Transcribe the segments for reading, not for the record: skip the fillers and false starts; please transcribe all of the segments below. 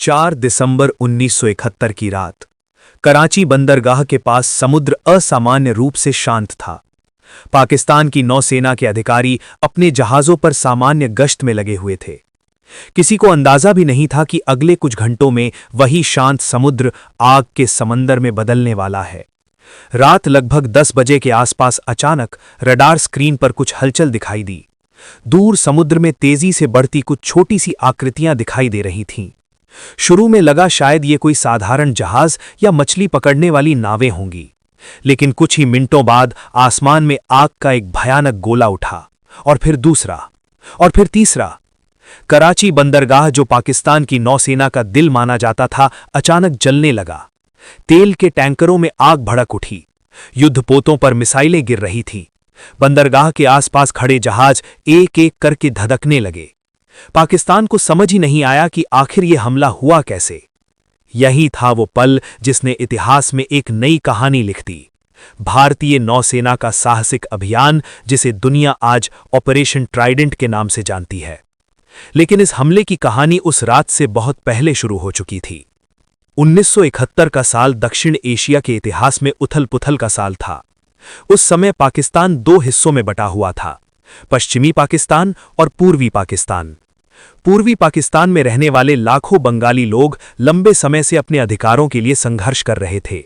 4 दिसंबर 1971 की रात कराची बंदरगाह के पास समुद्र असामान्य रूप से शांत था। पाकिस्तान की नौसेना के अधिकारी अपने जहाजों पर सामान्य गश्त में लगे हुए थे। किसी को अंदाजा भी नहीं था कि अगले कुछ घंटों में वही शांत समुद्र आग के समंदर में बदलने वाला है। रात लगभग 10 बजे के आसपास अचानक रडार स्क्रीन पर कुछ हलचल दिखाई दी। दूर समुद्र में तेजी से बढ़ती कुछ छोटी सी आकृतियां दिखाई दे रही थीं। शुरू में लगा शायद ये कोई साधारण जहाज या मछली पकड़ने वाली नावें होंगी, लेकिन कुछ ही मिनटों बाद आसमान में आग का एक भयानक गोला उठा, और फिर दूसरा, और फिर तीसरा। कराची बंदरगाह, जो पाकिस्तान की नौसेना का दिल माना जाता था, अचानक जलने लगा। तेल के टैंकरों में आग भड़क उठी, युद्धपोतों पर मिसाइलें गिर रही थीं। बंदरगाह के आसपास खड़े जहाज एक एक करके धधकने लगे। पाकिस्तान को समझ ही नहीं आया कि आखिर ये हमला हुआ कैसे। यही था वो पल जिसने इतिहास में एक नई कहानी लिख दी। भारतीय नौसेना का साहसिक अभियान, जिसे दुनिया आज ऑपरेशन ट्राइडेंट के नाम से जानती है। लेकिन इस हमले की कहानी उस रात से बहुत पहले शुरू हो चुकी थी। 1971 का साल दक्षिण एशिया के इतिहास में उथल-पुथल का साल था। उस समय पाकिस्तान दो हिस्सों में बटा हुआ था, पश्चिमी पाकिस्तान और पूर्वी पाकिस्तान। पूर्वी पाकिस्तान में रहने वाले लाखों बंगाली लोग लंबे समय से अपने अधिकारों के लिए संघर्ष कर रहे थे।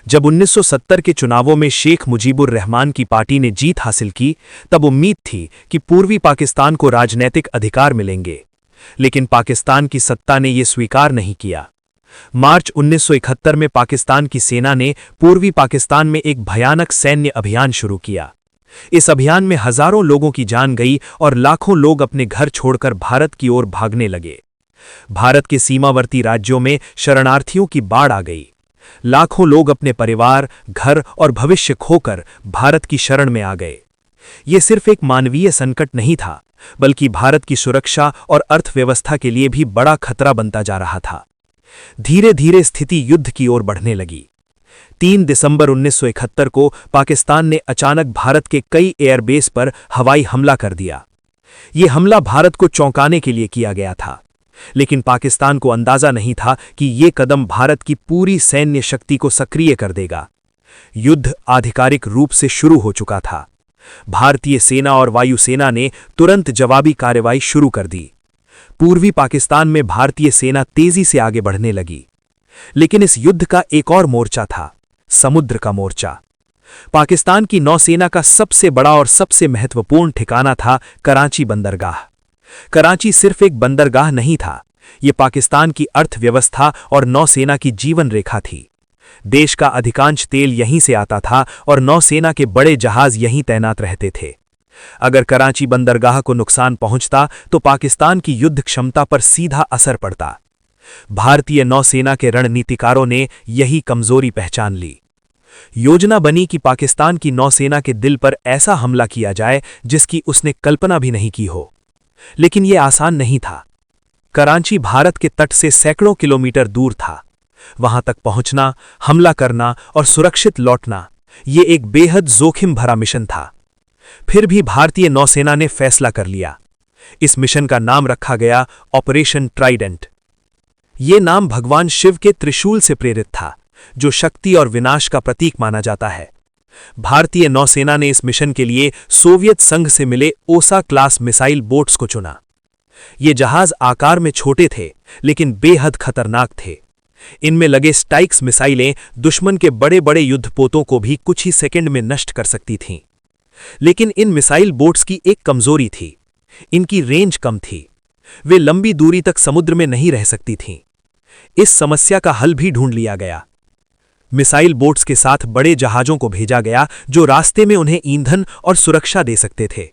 जब 1970 के चुनावों में शेख मुजीबुर रहमान की पार्टी ने जीत हासिल की, तब उम्मीद थी कि पूर्वी पाकिस्तान को राजनैतिक अधिकार मिलेंगे, लेकिन पाकिस्तान की सत्ता ने यह स्वीकार नहीं किया। मार्च 1971 में पाकिस्तान की सेना ने पूर्वी पाकिस्तान में एक भयानक सैन्य अभियान शुरू किया। इस अभियान में हजारों लोगों की जान गई और लाखों लोग अपने घर छोड़कर भारत की ओर भागने लगे। भारत के सीमावर्ती राज्यों में शरणार्थियों की बाढ़ आ गई। लाखों लोग अपने परिवार, घर और भविष्य खोकर भारत की शरण में आ गए। ये सिर्फ एक मानवीय संकट नहीं था, बल्कि भारत की सुरक्षा और अर्थव्यवस्था के लिए भी बड़ा खतरा बनता जा रहा था। धीरे धीरे स्थिति युद्ध की ओर बढ़ने लगी। 3 दिसंबर 1971 को पाकिस्तान ने अचानक भारत के कई एयरबेस पर हवाई हमला कर दिया। यह हमला भारत को चौंकाने के लिए किया गया था, लेकिन पाकिस्तान को अंदाजा नहीं था कि यह कदम भारत की पूरी सैन्य शक्ति को सक्रिय कर देगा। युद्ध आधिकारिक रूप से शुरू हो चुका था। भारतीय सेना और वायुसेना ने तुरंत जवाबी कार्रवाई शुरू कर दी। पूर्वी पाकिस्तान में भारतीय सेना तेजी से आगे बढ़ने लगी, लेकिन इस युद्ध का एक और मोर्चा था, समुद्र का मोर्चा। पाकिस्तान की नौसेना का सबसे बड़ा और सबसे महत्वपूर्ण ठिकाना था कराची बंदरगाह। कराची सिर्फ एक बंदरगाह नहीं था, यह पाकिस्तान की अर्थव्यवस्था और नौसेना की जीवन रेखा थी। देश का अधिकांश तेल यहीं से आता था और नौसेना के बड़े जहाज यहीं तैनात रहते थे। अगर कराची बंदरगाह को नुकसान पहुंचता तो पाकिस्तान की युद्ध क्षमता पर सीधा असर पड़ता। भारतीय नौसेना के रणनीतिकारों ने यही कमजोरी पहचान ली। योजना बनी कि पाकिस्तान की नौसेना के दिल पर ऐसा हमला किया जाए जिसकी उसने कल्पना भी नहीं की हो। लेकिन यह आसान नहीं था। कराची भारत के तट से सैकड़ों किलोमीटर दूर था। वहां तक पहुंचना, हमला करना और सुरक्षित लौटना, यह एक बेहद जोखिम भरा मिशन था। फिर भी भारतीय नौसेना ने फैसला कर लिया। इस मिशन का नाम रखा गया ऑपरेशन ट्राइडेंट। यह नाम भगवान शिव के त्रिशूल से प्रेरित था, जो शक्ति और विनाश का प्रतीक माना जाता है। भारतीय नौसेना ने इस मिशन के लिए सोवियत संघ से मिले ओसा क्लास मिसाइल बोट्स को चुना। ये जहाज आकार में छोटे थे, लेकिन बेहद खतरनाक थे। इनमें लगे स्टाइक्स मिसाइलें दुश्मन के बड़े बड़े युद्धपोतों को भी कुछ ही सेकंड में नष्ट कर सकती थीं। लेकिन इन मिसाइल बोट्स की एक कमजोरी थी, इनकी रेंज कम थी। वे लंबी दूरी तक समुद्र में नहीं रह सकती थीं। इस समस्या का हल भी ढूंढ लिया गया। मिसाइल बोट्स के साथ बड़े जहाजों को भेजा गया, जो रास्ते में उन्हें ईंधन और सुरक्षा दे सकते थे।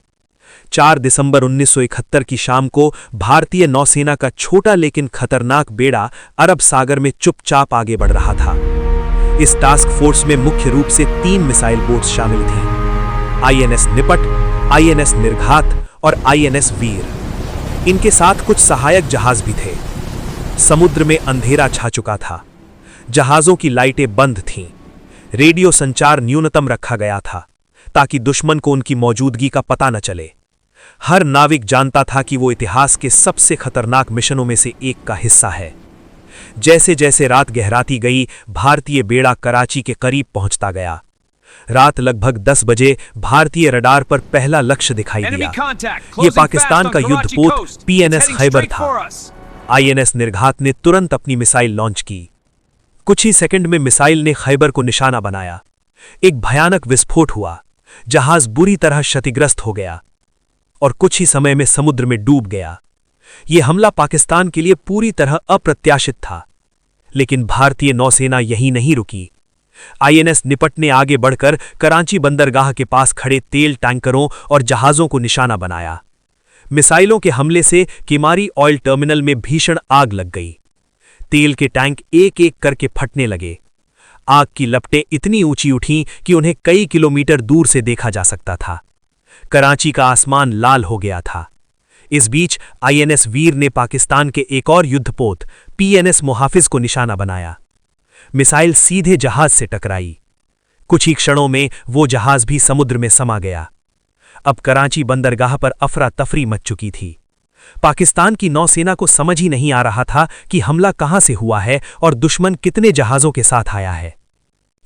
4 दिसंबर 1971 की शाम को भारतीय नौसेना का छोटा लेकिन खतरनाक बेड़ा अरब सागर में चुपचाप आगे बढ़ रहा था। इस टास्क फोर्स में मुख्य रूप से 3 मिसाइल बोट्स शामिल थीं: INS निपट, INS निर्घात और INS वीर। इनके साथ कुछ सहायक जहाज भी थे। समुद्र में अंधेरा छा चुका था। जहाजों की लाइटें बंद थीं। रेडियो संचार न्यूनतम रखा गया था, ताकि दुश्मन को उनकी मौजूदगी का पता न चले। हर नाविक जानता था कि वो इतिहास के सबसे खतरनाक मिशनों में से एक का हिस्सा है। जैसे जैसे रात गहराती गई, भारतीय बेड़ा कराची के करीब पहुंचता गया। रात लगभग 10 बजे भारतीय रडार पर पहला लक्ष्य दिखाई दिया। यह पाकिस्तान का युद्धपोत पीएनएस खैबर था। आईएनएस निर्घात ने तुरंत अपनी मिसाइल लॉन्च की। कुछ ही सेकंड में मिसाइल ने खैबर को निशाना बनाया। एक भयानक विस्फोट हुआ, जहाज बुरी तरह क्षतिग्रस्त हो गया और कुछ ही समय में समुद्र में डूब गया। यह हमला पाकिस्तान के लिए पूरी तरह अप्रत्याशित था, लेकिन भारतीय नौसेना यहीं नहीं रुकी। आईएनएस निपटने आगे बढ़कर कराची बंदरगाह के पास खड़े तेल टैंकरों और जहाजों को निशाना बनाया। मिसाइलों के हमले से किमारी ऑयल टर्मिनल में भीषण आग लग गई। तेल के टैंक एक एक करके फटने लगे। आग की लपटें इतनी ऊंची उठीं कि उन्हें कई किलोमीटर दूर से देखा जा सकता था। कराची का आसमान लाल हो गया था। इस बीच आईएनएस वीर ने पाकिस्तान के एक और युद्धपोत पीएनएस मुहाफिज को निशाना बनाया। मिसाइल सीधे जहाज से टकराई। कुछ ही क्षणों में वो जहाज भी समुद्र में समा गया। अब कराची बंदरगाह पर अफरा तफरी मच चुकी थी। पाकिस्तान की नौसेना को समझ ही नहीं आ रहा था कि हमला कहां से हुआ है और दुश्मन कितने जहाजों के साथ आया है।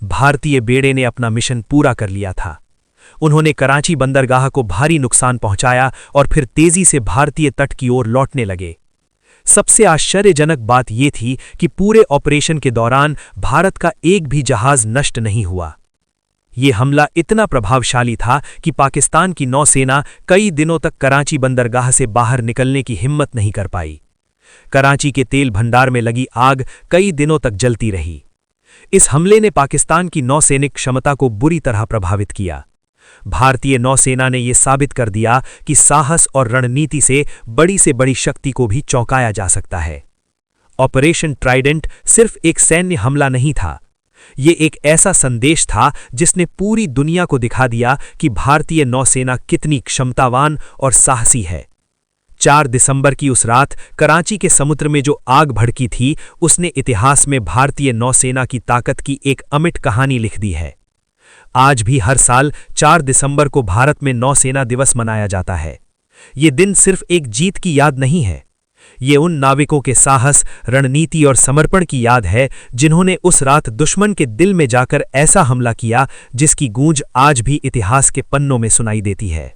भारतीय बेड़े ने अपना मिशन पूरा कर लिया था। उन्होंने कराची बंदरगाह को भारी नुकसान पहुंचाया और फिर तेजी से भारतीय तट की ओर लौटने लगे। सबसे आश्चर्यजनक बात यह थी कि पूरे ऑपरेशन के दौरान भारत का एक भी जहाज नष्ट नहीं हुआ। यह हमला इतना प्रभावशाली था कि पाकिस्तान की नौसेना कई दिनों तक कराची बंदरगाह से बाहर निकलने की हिम्मत नहीं कर पाई। कराची के तेल भंडार में लगी आग कई दिनों तक जलती रही। इस हमले ने पाकिस्तान की नौसैनिक क्षमता को बुरी तरह प्रभावित किया। भारतीय नौसेना ने यह साबित कर दिया कि साहस और रणनीति से बड़ी शक्ति को भी चौंकाया जा सकता है। ऑपरेशन ट्राइडेंट सिर्फ एक सैन्य हमला नहीं था, ये एक ऐसा संदेश था जिसने पूरी दुनिया को दिखा दिया कि भारतीय नौसेना कितनी क्षमतावान और साहसी है। 4 दिसंबर की उस रात कराची के समुद्र में जो आग भड़की थी, उसने इतिहास में भारतीय नौसेना की ताकत की एक अमिट कहानी लिख दी है। आज भी हर साल 4 दिसंबर को भारत में नौसेना दिवस मनाया जाता है। ये दिन सिर्फ एक जीत की याद नहीं है, ये उन नाविकों के साहस, रणनीति और समर्पण की याद है जिन्होंने उस रात दुश्मन के दिल में जाकर ऐसा हमला किया जिसकी गूंज आज भी इतिहास के पन्नों में सुनाई देती है।